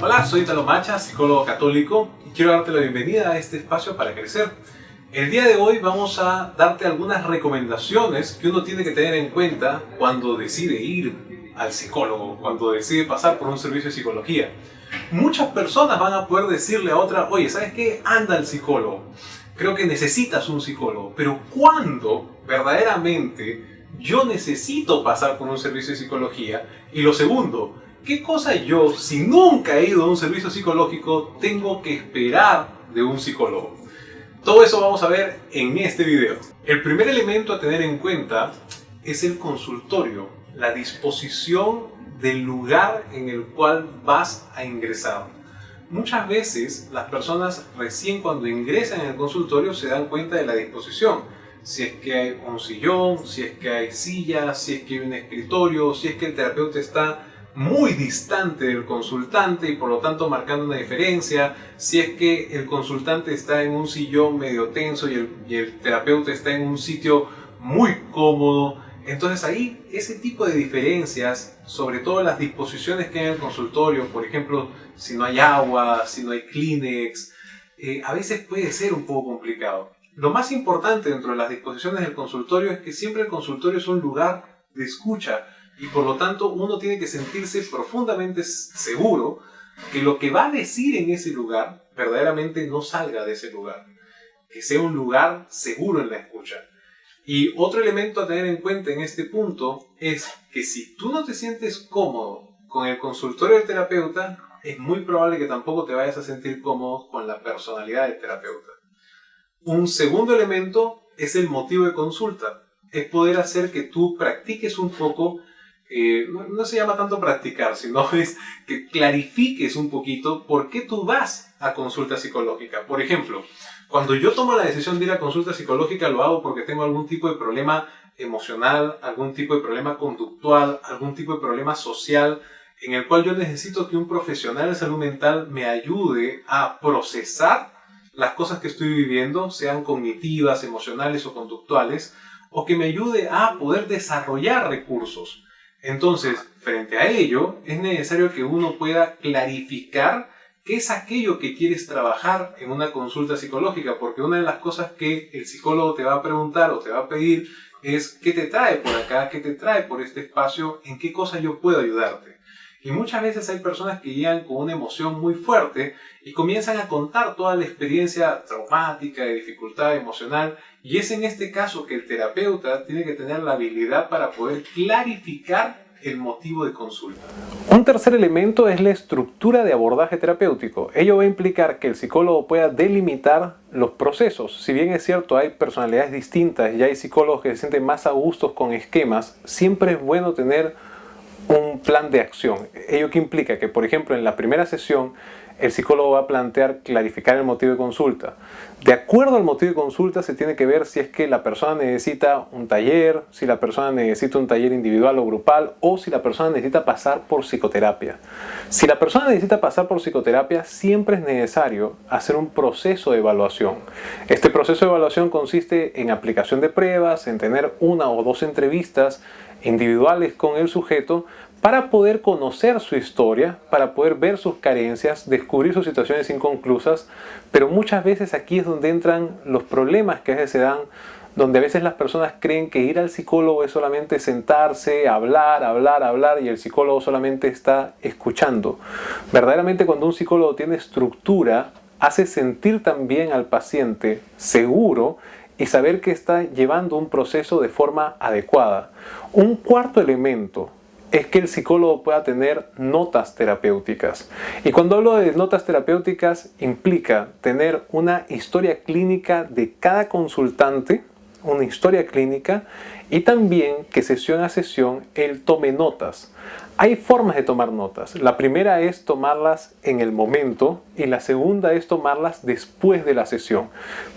Hola, soy Italo Macha, psicólogo católico, y quiero darte la bienvenida a este espacio para crecer. El día de hoy vamos a darte algunas recomendaciones que uno tiene que tener en cuenta cuando decide ir al psicólogo, cuando decide pasar por un servicio de psicología. Muchas personas van a poder decirle a otra, oye, ¿sabes qué? Anda al psicólogo. Creo que necesitas un psicólogo. Pero ¿cuándo verdaderamente yo necesito pasar por un servicio de psicología? Y lo segundo, ¿qué cosa yo, si nunca he ido a un servicio psicológico, tengo que esperar de un psicólogo? Todo eso vamos a ver en este video. El primer elemento a tener en cuenta es el consultorio, la disposición del lugar en el cual vas a ingresar. Muchas veces las personas recién cuando ingresan en el consultorio se dan cuenta de la disposición. Si es que hay un sillón, si es que hay sillas, si es que hay un escritorio, si es que el terapeuta está muy distante del consultante y por lo tanto marcando una diferencia, si es que el consultante está en un sillón medio tenso y el terapeuta está en un sitio muy cómodo. Entonces ahí ese tipo de diferencias, sobre todo las disposiciones que hay en el consultorio, por ejemplo, si no hay agua, si no hay Kleenex, a veces puede ser un poco complicado. Lo más importante dentro de las disposiciones del consultorio es que siempre el consultorio es un lugar de escucha y por lo tanto uno tiene que sentirse profundamente seguro que lo que va a decir en ese lugar verdaderamente no salga de ese lugar, que sea un lugar seguro en la escucha. Y otro elemento a tener en cuenta en este punto es que si tú no te sientes cómodo con el consultorio del terapeuta, es muy probable que tampoco te vayas a sentir cómodo con la personalidad del terapeuta. Un segundo elemento es el motivo de consulta. Es poder hacer que tú practiques un poco, no se llama tanto practicar, sino es que clarifiques un poquito por qué tú vas a consulta psicológica. Por ejemplo, cuando yo tomo la decisión de ir a consulta psicológica, lo hago porque tengo algún tipo de problema emocional, algún tipo de problema conductual, algún tipo de problema social, en el cual yo necesito que un profesional de salud mental me ayude a procesar las cosas que estoy viviendo, sean cognitivas, emocionales o conductuales, o que me ayude a poder desarrollar recursos. Entonces, frente a ello, es necesario que uno pueda clarificar qué es aquello que quieres trabajar en una consulta psicológica, porque una de las cosas que el psicólogo te va a preguntar o te va a pedir es qué te trae por acá, qué te trae por este espacio, en qué cosa yo puedo ayudarte. Y muchas veces hay personas que llegan con una emoción muy fuerte y comienzan a contar toda la experiencia traumática, de dificultad emocional, y es en este caso que el terapeuta tiene que tener la habilidad para poder clarificar el motivo de consulta. Un tercer elemento es la estructura de abordaje terapéutico. Ello va a implicar que el psicólogo pueda delimitar los procesos. Si bien es cierto, hay personalidades distintas y hay psicólogos que se sienten más a gustos con esquemas, siempre es bueno tener un plan de acción. Ello que implica que, por ejemplo, en la primera sesión el psicólogo va a plantear clarificar el motivo de consulta. De acuerdo al motivo de consulta se tiene que ver si es que la persona necesita un taller, si la persona necesita un taller individual o grupal, o si la persona necesita pasar por psicoterapia. Si la persona necesita pasar por psicoterapia, siempre es necesario hacer un proceso de evaluación. Este proceso de evaluación consiste en aplicación de pruebas, en tener una o dos entrevistas individuales con el sujeto para poder conocer su historia, para poder ver sus carencias, descubrir sus situaciones inconclusas, pero muchas veces aquí es donde entran los problemas que a veces se dan, donde a veces las personas creen que ir al psicólogo es solamente sentarse, hablar y el psicólogo solamente está escuchando. Verdaderamente cuando un psicólogo tiene estructura, hace sentir también al paciente seguro y saber que está llevando un proceso de forma adecuada. Un cuarto elemento es que el psicólogo pueda tener notas terapéuticas. Y cuando hablo de notas terapéuticas, implica tener una historia clínica de cada consultante, una historia clínica, y también que sesión a sesión él tome notas. Hay formas de tomar notas. La primera es tomarlas en el momento y la segunda es tomarlas después de la sesión.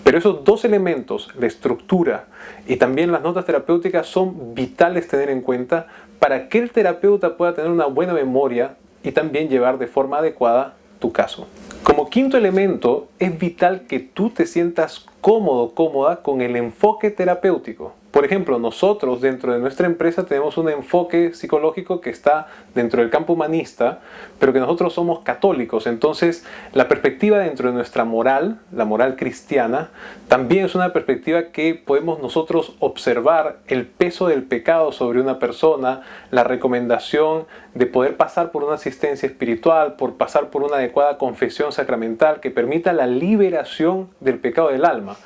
Pero esos dos elementos, la estructura y también las notas terapéuticas, son vitales tener en cuenta para que el terapeuta pueda tener una buena memoria y también llevar de forma adecuada tu caso. Como quinto elemento, es vital que tú te sientas cómodo, cómoda con el enfoque terapéutico. Por ejemplo, nosotros dentro de nuestra empresa tenemos un enfoque psicológico que está dentro del campo humanista, pero que nosotros somos católicos. Entonces, la perspectiva dentro de nuestra moral, la moral cristiana, también es una perspectiva que podemos nosotros observar el peso del pecado sobre una persona, la recomendación de poder pasar por una asistencia espiritual, por pasar por una adecuada confesión sacramental que permita la liberación del pecado del alma.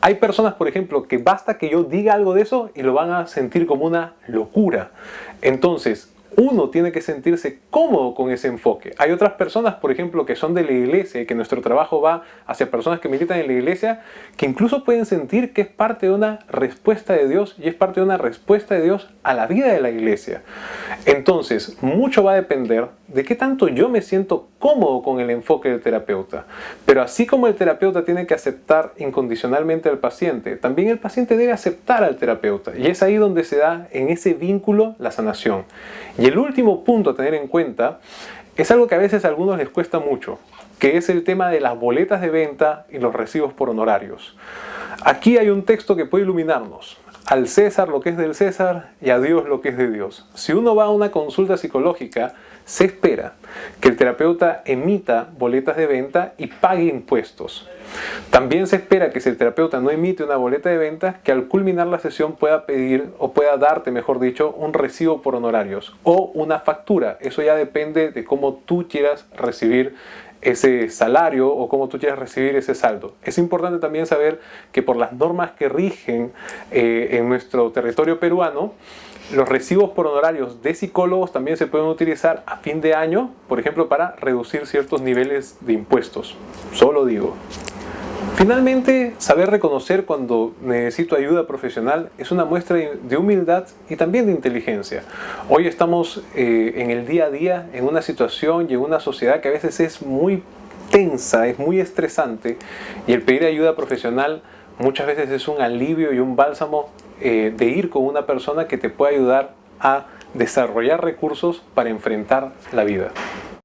Hay personas, por ejemplo, que basta que yo diga algo de eso y lo van a sentir como una locura. Entonces, uno tiene que sentirse cómodo con ese enfoque. Hay otras personas, por ejemplo, que son de la iglesia y que nuestro trabajo va hacia personas que militan en la iglesia, que incluso pueden sentir que es parte de una respuesta de Dios y es parte de una respuesta de Dios a la vida de la iglesia. Entonces, mucho va a depender de qué tanto yo me siento cómodo con el enfoque del terapeuta. Pero así como el terapeuta tiene que aceptar incondicionalmente al paciente, también el paciente debe aceptar al terapeuta. Y es ahí donde se da en ese vínculo la sanación. Y el último punto a tener en cuenta es algo que a veces a algunos les cuesta mucho, que es el tema de las boletas de venta y los recibos por honorarios. Aquí hay un texto que puede iluminarnos. Al César lo que es del César y a Dios lo que es de Dios. Si uno va a una consulta psicológica, se espera que el terapeuta emita boletas de venta y pague impuestos. También se espera que si el terapeuta no emite una boleta de venta, que al culminar la sesión pueda pedir o pueda darte, mejor dicho, un recibo por honorarios o una factura. Eso ya depende de cómo tú quieras recibir ese salario o cómo tú quieras recibir ese saldo. Es importante también saber que por las normas que rigen en nuestro territorio peruano, los recibos por honorarios de psicólogos también se pueden utilizar a fin de año, por ejemplo, para reducir ciertos niveles de impuestos. Solo digo. Finalmente, saber reconocer cuando necesito ayuda profesional es una muestra de humildad y también de inteligencia. Hoy estamos en el día a día en una situación y en una sociedad que a veces es muy tensa, es muy estresante, y el pedir ayuda profesional muchas veces es un alivio y un bálsamo de ir con una persona que te pueda ayudar a desarrollar recursos para enfrentar la vida.